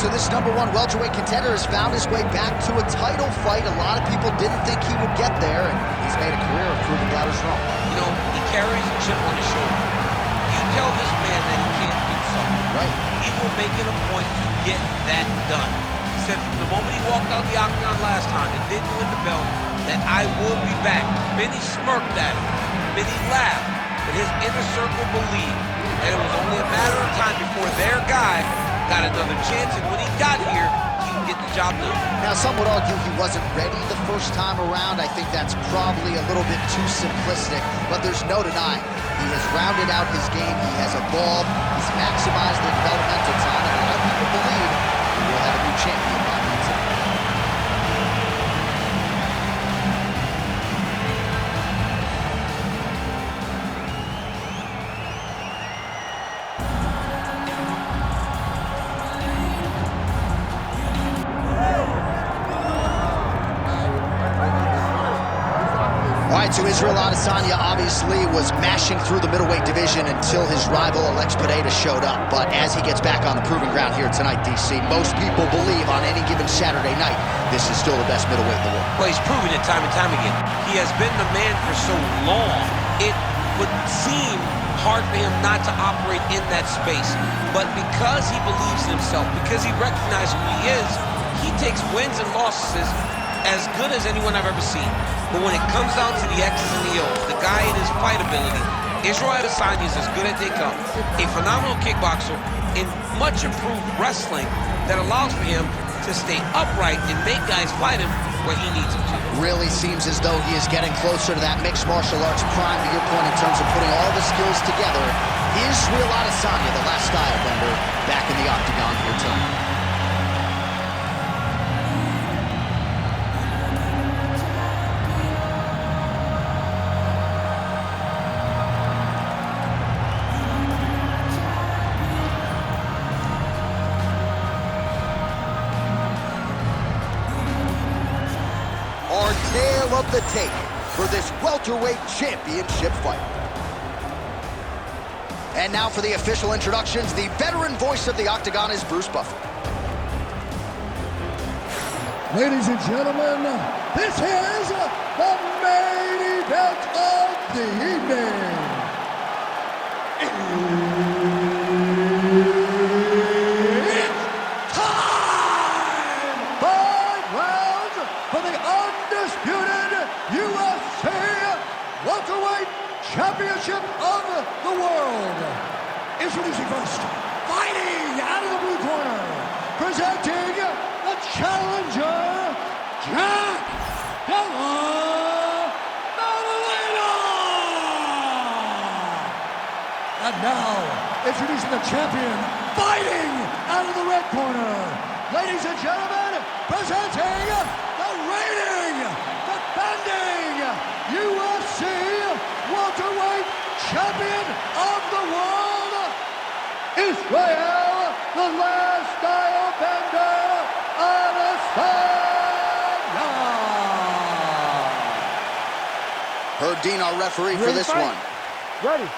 so this #1 welterweight contender has found his way back to a title fight. A lot of people didn't think he would get there, and he's made a career of proving doubters wrong. You know, he carries a chip on his shoulder. You tell this man that he can't do something, right? He will make it a point to get that done. He said from the moment he walked out the octagon last time and didn't win the belt, that I will be back. Many smirked at him, many laughed, but his inner circle believed that it was only a matter of time before their guy got another chance, and when he got here, he would get the job done. Now, some would argue he wasn't ready the first time around. I think that's probably a little bit too simplistic, but there's no denying. He has rounded out his game, he has evolved, he's maximized the developmental time, and a lot of people believe he will have a new champion by Wednesday. So Israel Adesanya obviously was mashing through the middleweight division until his rival Alex Pereira showed up. But as he gets back on the proving ground here tonight, DC, most people believe on any given Saturday night, this is still the best middleweight in the world. Well, he's proven it time and time again. He has been the man for so long, it would seem hard for him not to operate in that space. But because he believes in himself, because he recognizes who he is, he takes wins and losses as good as anyone I've ever seen. But when it comes down to the X's and the O's, the guy in his fight ability, Israel Adesanya is as good as they come. A phenomenal kickboxer in much improved wrestling that allows for him to stay upright and make guys fight him where he needs them to. Really seems as though he is getting closer to that mixed martial arts prime, to your point, in terms of putting all the skills together. Israel Adesanya, the last style bender, back in the octagon here tonight. Our tale of the tape for this welterweight championship fight. And now for the official introductions, the veteran voice of the octagon is Bruce Buffer. Ladies and gentlemen, this is the main event of the evening. It's time! 5 rounds for the undisputed UFC welterweight championship of the world. Introducing first, fighting out of the blue corner, presenting the challenger, Jack Della Maddalena. And now, introducing the champion, fighting out of the red corner, ladies and gentlemen, presenting the reigning, defending UFC welterweight champion of the world, Israel, the last style bender, Adesanya. Herb Dean, our referee for this one. Ready.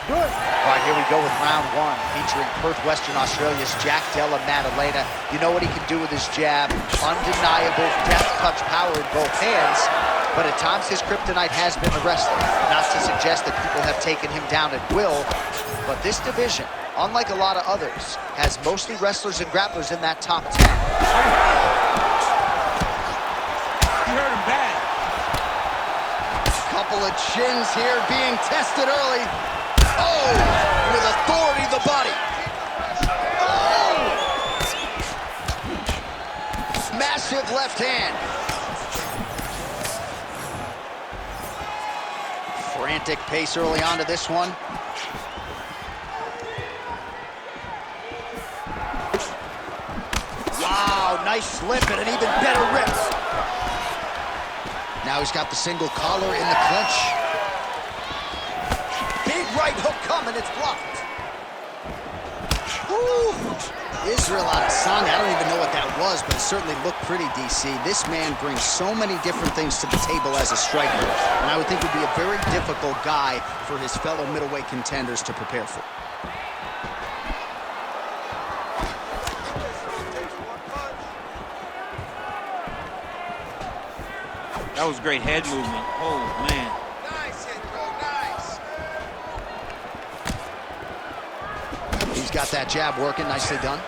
Good. All right, here we go with round 1, featuring Perth, Western Australia's Jack Della Maddalena. You know what he can do with his jab. Undeniable deft touch power in both hands. But at times his kryptonite has been the wrestling. Not to suggest that people have taken him down at will, but this division, unlike a lot of others, has mostly wrestlers and grapplers in that top 10. You heard him bad. Couple of chins here being tested early. Oh, with authority to the body. Oh! Massive left hand. Frantic pace early on to this one. Wow, nice slip and an even better rip. Now he's got the single collar in the clinch. Big right hook coming, it's blocked. Woo! Israel Adesanya, I don't even know what that was, but it certainly looked pretty, DC. This man brings so many different things to the table as a striker, and I would think would be a very difficult guy for his fellow middleweight contenders to prepare for. That was great head movement. Oh, man. Nice hit, bro, nice. He's got that jab working, nicely done.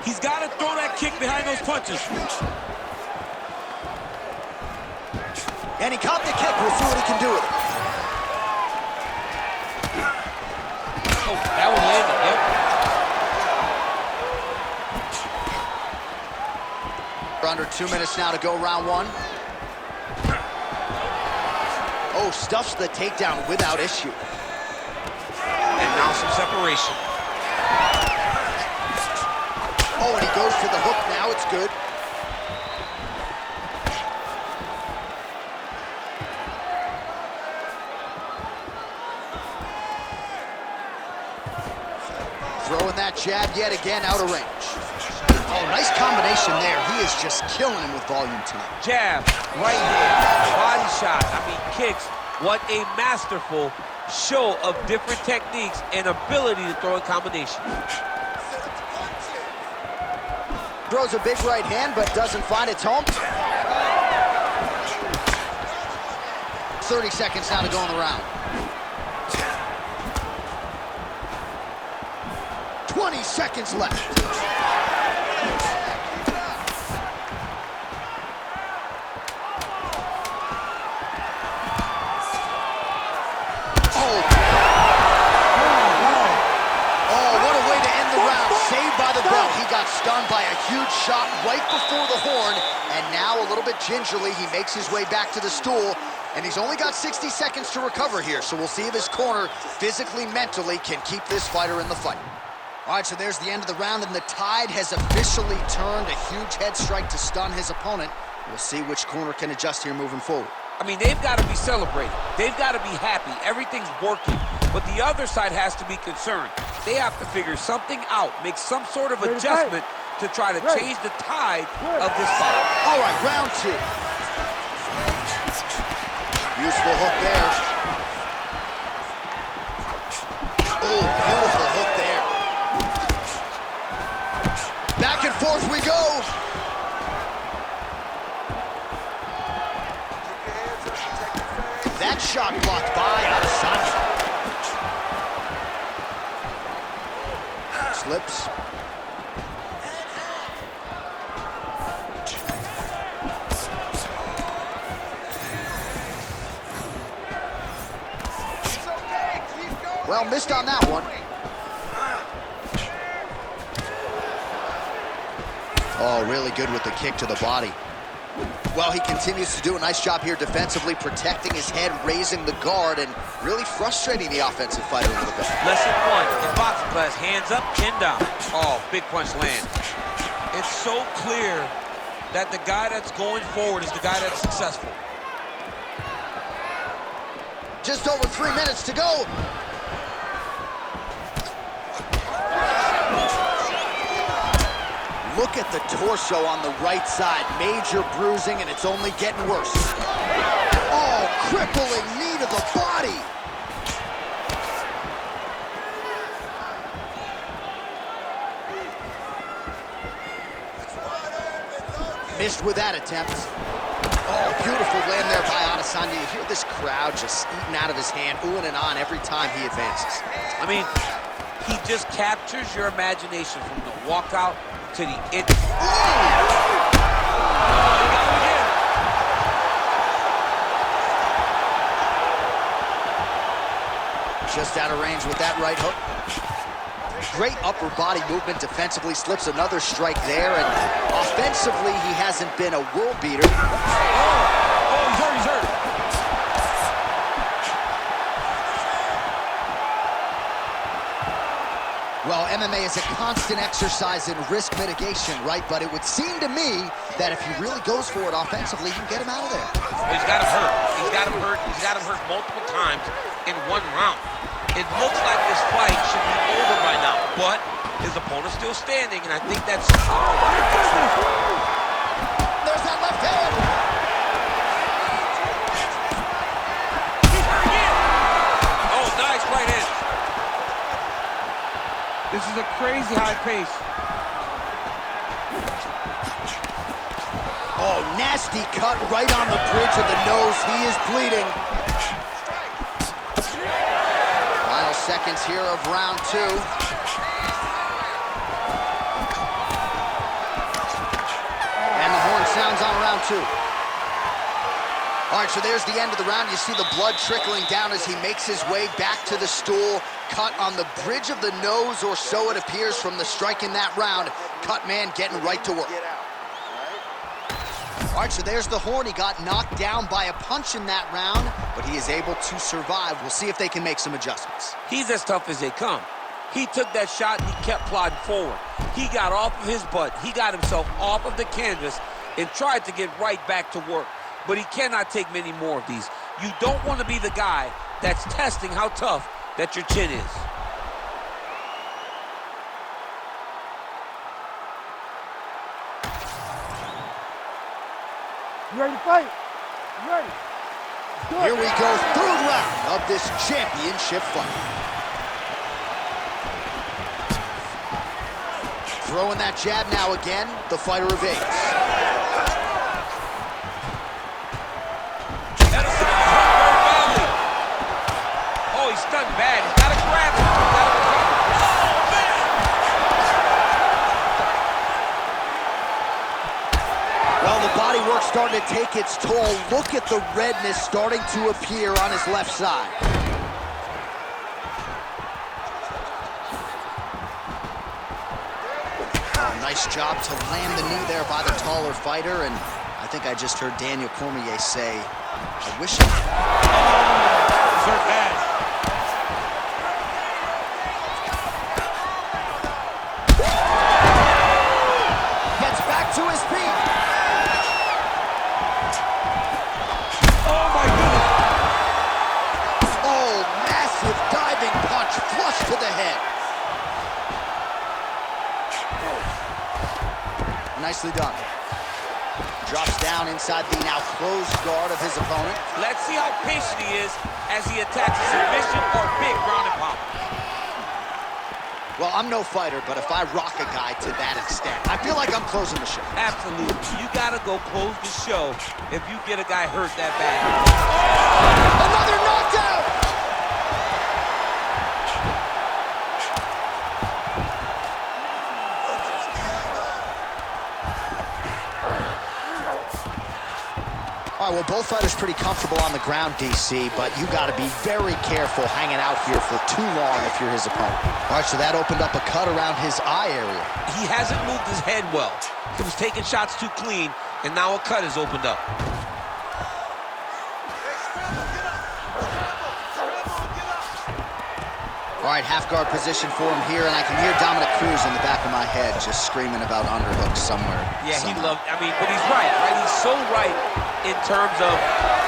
He's got to throw that kick behind those punches. And he caught the kick. We'll see what he can do with it. Oh, that one landed, yep. We're under 2 minutes now to go, round one. Oh, stuffs the takedown without issue. And now some separation. Oh, and he goes for the hook now. It's good. Throwing that jab yet again out of range. Oh, nice combination there. He is just killing him with volume tonight. Jab, right hand, body shot, kicks. What a masterful show of different techniques and ability to throw in combination. Throws a big right hand, but doesn't find its home. 30 seconds now to go in the round. 20 seconds left. Stunned by a huge shot right before the horn, and now a little bit gingerly he makes his way back to the stool, and he's only got 60 seconds to recover here, so we'll see if his corner physically, mentally can keep this fighter in the fight. All right, so there's the end of the round, and the tide has officially turned. A huge head strike to stun his opponent. We'll see which corner can adjust here moving forward. They've got to be celebrating. They've got to be happy. Everything's working. But the other side has to be concerned. They have to figure something out, make some sort of adjustment to try to change the tide of this fight. All right, round two. Useful hook there. Oh, beautiful hook there. Back and forth we go. That shot blocked by Adesanya. Slips. Well, missed on that one. Oh, really good with the kick to the body. Well, he continues to do a nice job here defensively, protecting his head, raising the guard, and really frustrating the offensive fighter a little bit. Lesson one in boxing class, hands up, chin down. Oh, big punch land. It's so clear that the guy that's going forward is the guy that's successful. Just over 3 minutes to go. Look at the torso on the right side. Major bruising, and it's only getting worse. Oh, crippling knee to the body. Missed with that attempt. Oh, beautiful land there by Adesanya. You hear this crowd just eating out of his hand, oohing and on every time he advances. He just captures your imagination from the walkout to the it. Just out of range with that right hook. Great upper body movement defensively, slips another strike there, and offensively, he hasn't been a world beater. Oh, he's hurt. Well, MMA is a constant exercise in risk mitigation, right? But it would seem to me that if he really goes for it offensively, you can get him out of there. He's got him hurt. He's got him hurt. He's got him hurt multiple times in one round. It looks like this fight should be over by now, but his opponent's still standing, and I think that's... There's that left hand! Oh, nice right hand. This is a crazy high pace. Oh, nasty nasty cut right on the bridge of the nose. He is bleeding. Final seconds here of round 2. And the horn sounds on round 2. All right, so there's the end of the round. You see the blood trickling down as he makes his way back to the stool. Cut on the bridge of the nose, or so it appears from the strike in that round. Cut man getting right to work. All right, so there's the horn. He got knocked down by a punch in that round, but he is able to survive. We'll see if they can make some adjustments. He's as tough as they come. He took that shot and he kept plodding forward. He got off of his butt. He got himself off of the canvas and tried to get right back to work. But he cannot take many more of these. You don't want to be the guy that's testing how tough that your chin is. You ready to fight? You ready? Here we go, third round of this championship fight. Throwing that jab now again, the fighter evades. Oh, he's stunned bad. He's got to grab him. He's got to recover. Well, the body work starting to take its toll. Look at the redness starting to appear on his left side. Oh, nice job to land the knee there by the taller fighter, and I think I just heard Daniel Cormier say, I wish I... He's hurt bad. Gets back to his feet. Oh, my goodness. Oh, massive diving punch, flush to the head. Nicely done. Drops down inside the now closed guard of his opponent. Let's see how patient he is as he attacks a submission or big ground and pound. Well, I'm no fighter, but if I rock a guy to that extent, I feel like I'm closing the show. Absolutely. You gotta go close the show if you get a guy hurt that bad. Another knockdown! All right, well, both fighters pretty comfortable on the ground, DC, but you got to be very careful hanging out here for too long if you're his opponent. All right, so that opened up a cut around his eye area. He hasn't moved his head well. He was taking shots too clean, and now a cut has opened up. All right, half guard position for him here, and I can hear Dominic Cruz in the back of my head just screaming about underhooks somewhere. Yeah, he loved, but he's right? He's so right in terms of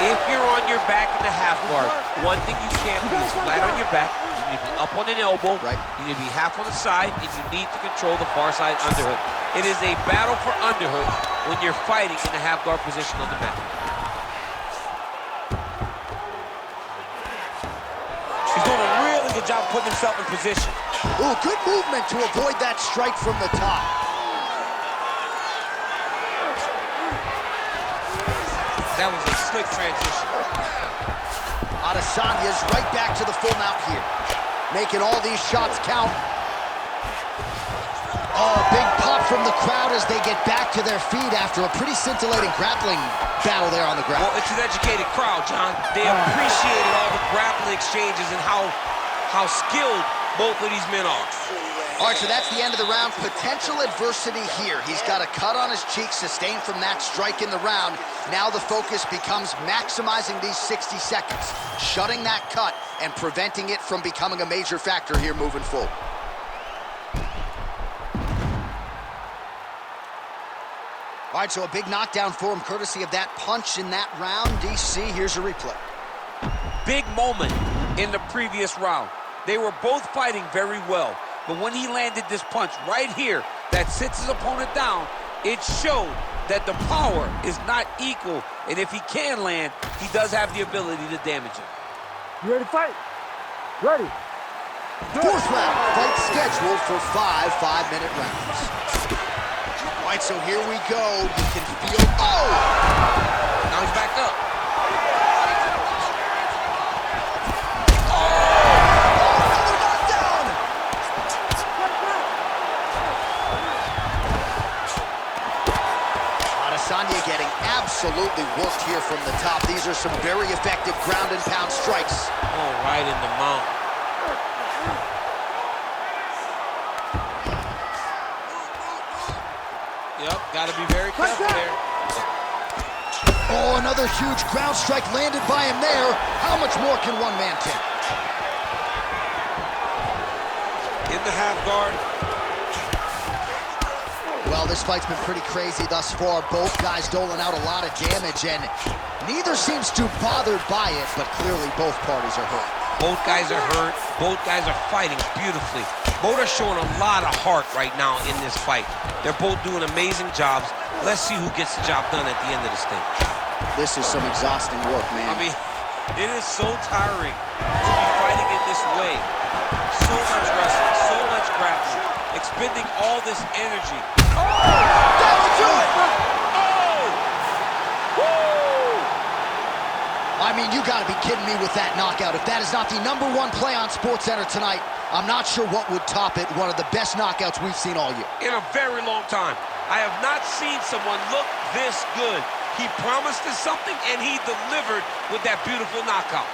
if you're on your back in the half guard, one thing you can't be is flat on your back. You need to be up on an elbow. Right. You need to be half on the side, and you need to control the far side underhook. It is a battle for underhook when you're fighting in the half guard position on the mat. He's doing a really good job putting himself in position. Ooh, good movement to avoid that strike from the top. That was a slick transition. Adesanya's right back to the full mount here. Making all these shots count. Oh, big pop from the crowd as they get back to their feet after a pretty scintillating grappling battle there on the ground. Well, it's an educated crowd, John. They appreciated all the grappling exchanges and how skilled both of these men are. All right, so that's the end of the round. Potential adversity here. He's got a cut on his cheek sustained from that strike in the round. Now the focus becomes maximizing these 60 seconds, shutting that cut and preventing it from becoming a major factor here moving forward. All right, so a big knockdown for him courtesy of that punch in that round. DC, here's a replay. Big moment in the previous round. They were both fighting very well. But when he landed this punch right here that sits his opponent down, it showed that the power is not equal. And if he can land, he does have the ability to damage him. You ready to fight? Ready. Fourth round, fight scheduled for 5 5-minute rounds. All All right, so here we go. You can feel, oh! Now he's back up. Adesanya getting absolutely worked here from the top. These are some very effective ground and pound strikes. Oh, right in the mount. Yep, gotta be very careful there. Oh, another huge ground strike landed by him there. How much more can one man take? In the half guard. Well, this fight's been pretty crazy thus far. Both guys doling out a lot of damage, and neither seems too bothered by it, but clearly both parties are hurt. Both guys are hurt. Both guys are fighting beautifully. Both are showing a lot of heart right now in this fight. They're both doing amazing jobs. Let's see who gets the job done at the end of this thing. This is some exhausting work, man. I mean, it is so tiring to be fighting in this way. So much wrestling, so much grappling, expending all this energy. Oh! That'll do it! Oh! Woo! I mean, you gotta be kidding me with that knockout. If that is not the #1 play on SportsCenter tonight, I'm not sure what would top it. One of the best knockouts we've seen all year. In a very long time. I have not seen someone look this good. He promised us something, and he delivered with that beautiful knockout.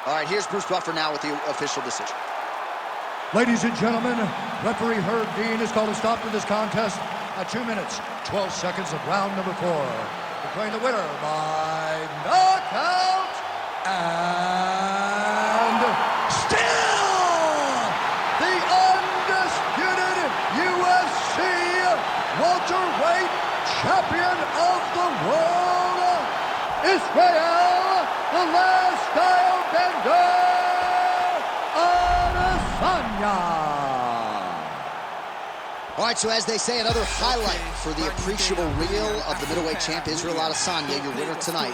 All right, here's Bruce Buffer now with the official decision. Ladies and gentlemen, referee Herb Dean has called a stop to this contest at 2 minutes, 12 seconds of round number 4. Declaring the winner by knockout and still the undisputed UFC welterweight champion of the world, Israel, the last style bender, Adesanya. All right, so as they say, another highlight for the appreciable reel of the middleweight champ, Israel Adesanya, your winner tonight.